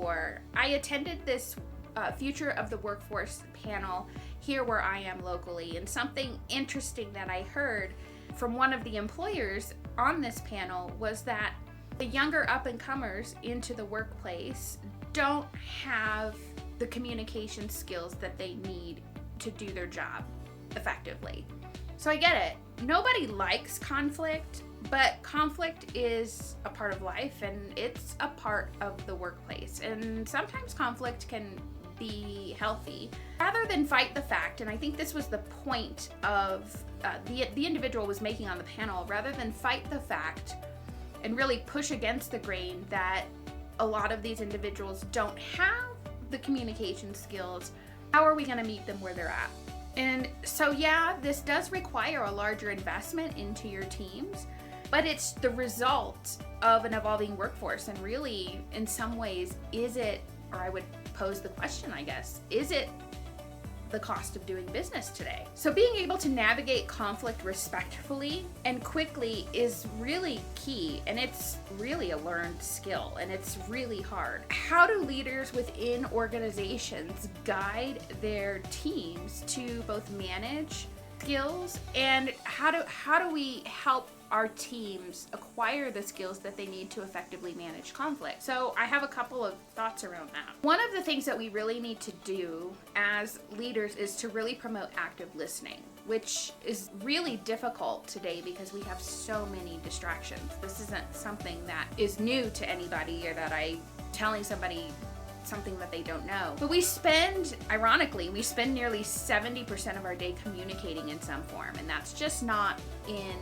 before. I attended this Future of the Workforce panel here where I am locally, and something interesting that I heard from one of the employers on this panel was that the younger up-and-comers into the workplace don't have the communication skills that they need to do their job effectively. So I get it. Nobody likes conflict, but conflict is a part of life and it's a part of the workplace. And sometimes conflict can be healthy. Rather than fight the fact, and I think this was the point of the individual was making on the panel, rather than fight the fact and really push against the grain that a lot of these individuals don't have the communication skills, how are we going to meet them where they're at? And so yeah, this does require a larger investment into your teams, but it's the result of an evolving workforce. And really, in some ways, is it, or I would pose the question, I guess, is it the cost of doing business today? So being able to navigate conflict respectfully and quickly is really key, and it's really a learned skill, and it's really hard. How do leaders within organizations guide their teams to both manage skills, and how do we help our teams acquire the skills that they need to effectively manage conflict? So I have a couple of thoughts around that. One of the things that we really need to do as leaders is to really promote active listening, which is really difficult today because we have so many distractions. This isn't something that is new to anybody, or that I'm telling somebody something that they don't know. But ironically, we spend nearly 70% of our day communicating in some form, and that's just not in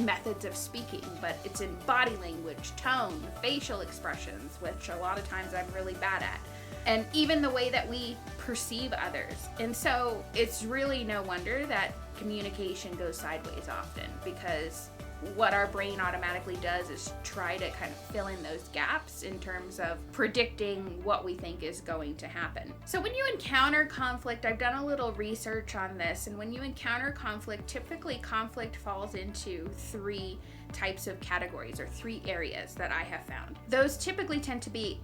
methods of speaking, but it's in body language, tone, facial expressions, which a lot of times I'm really bad at, and even the way that we perceive others. And so it's really no wonder that communication goes sideways often, because what our brain automatically does is try to kind of fill in those gaps in terms of predicting what we think is going to happen. So when you encounter conflict, I've done a little research on this, and when you encounter conflict, typically conflict falls into 3 types of categories, or 3 areas that I have found. Those typically tend to be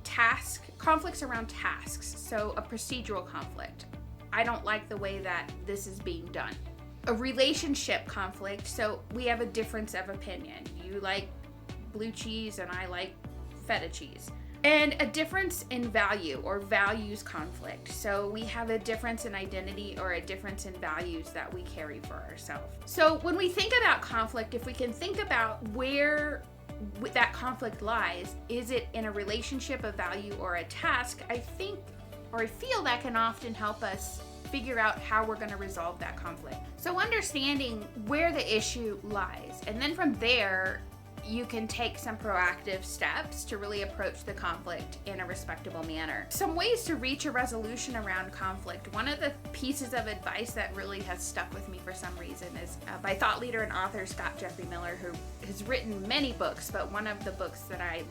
conflicts around tasks. So a procedural conflict. I don't like the way that this is being done. A relationship conflict, so we have a difference of opinion. You like blue cheese and I like feta cheese. And a difference in value, or values conflict. So we have a difference in identity, or a difference in values that we carry for ourselves. So when we think about conflict, if we can think about where that conflict lies, is it in a relationship, a value, or a task? I feel that can often help us figure out how we're going to resolve that conflict. So understanding where the issue lies, and then from there, you can take some proactive steps to really approach the conflict in a respectable manner. Some ways to reach a resolution around conflict. One of the pieces of advice that really has stuck with me for some reason is by thought leader and author Scott Jeffrey Miller, who has written many books, but one of the books that I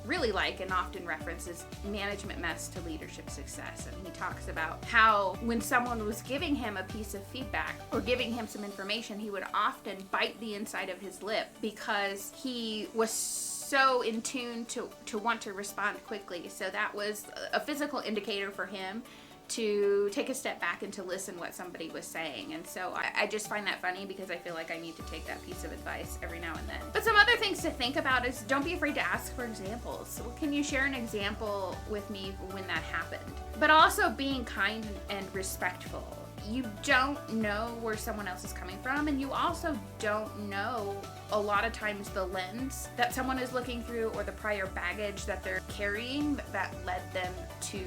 really like and often reference is Management Mess to Leadership Success. And he talks about how when someone was giving him a piece of feedback or giving him some information, he would often bite the inside of his lip because he was so in tune to want to respond quickly. So that was a physical indicator for him to take a step back and to listen what somebody was saying. And so I just find that funny, because I feel like I need to take that piece of advice every now and then. But some other things to think about is don't be afraid to ask for examples. So can you share an example with me when that happened? But also being kind and respectful. You don't know where someone else is coming from, and you also don't know a lot of times the lens that someone is looking through, or the prior baggage that they're carrying that led them to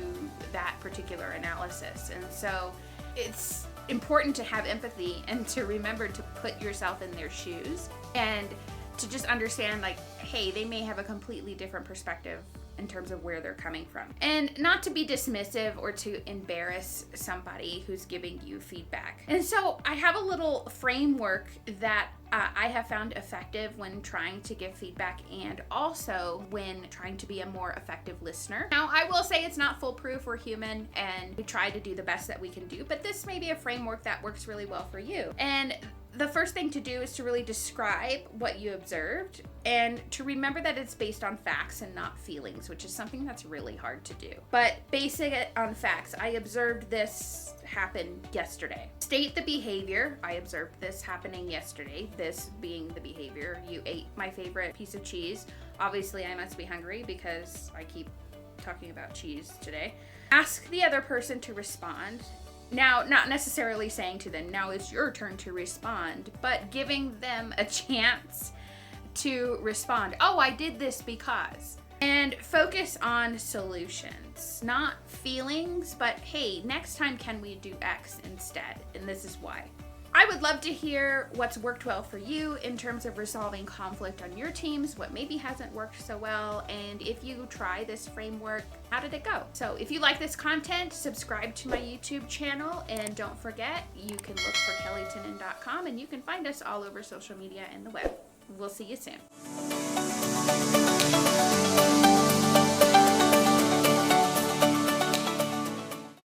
that particular analysis. And so it's important to have empathy and to remember to put yourself in their shoes, and to just understand, like, hey, they may have a completely different perspective in terms of where they're coming from. And not to be dismissive or to embarrass somebody who's giving you feedback. And so I have a little framework that I have found effective when trying to give feedback, and also when trying to be a more effective listener. Now, I will say it's not foolproof. We're human and we try to do the best that we can do, but this may be a framework that works really well for you. And the first thing to do is to really describe what you observed and to remember that it's based on facts and not feelings, which is something that's really hard to do. But basing it on facts, I observed this happen yesterday. State the behavior. I observed this happening yesterday. This being the behavior. You ate my favorite piece of cheese. Obviously, I must be hungry because I keep talking about cheese today. Ask the other person to respond. Now, not necessarily saying to them, now it's your turn to respond, but giving them a chance to respond. Oh, I did this because. And focus on solutions, not feelings, but hey, next time can we do X instead? And this is why. I would love to hear what's worked well for you in terms of resolving conflict on your teams, what maybe hasn't worked so well, and if you try this framework, how did it go? So if you like this content, subscribe to my YouTube channel, and don't forget, you can look for kellytonin.com, and you can find us all over social media and the web. We'll see you soon.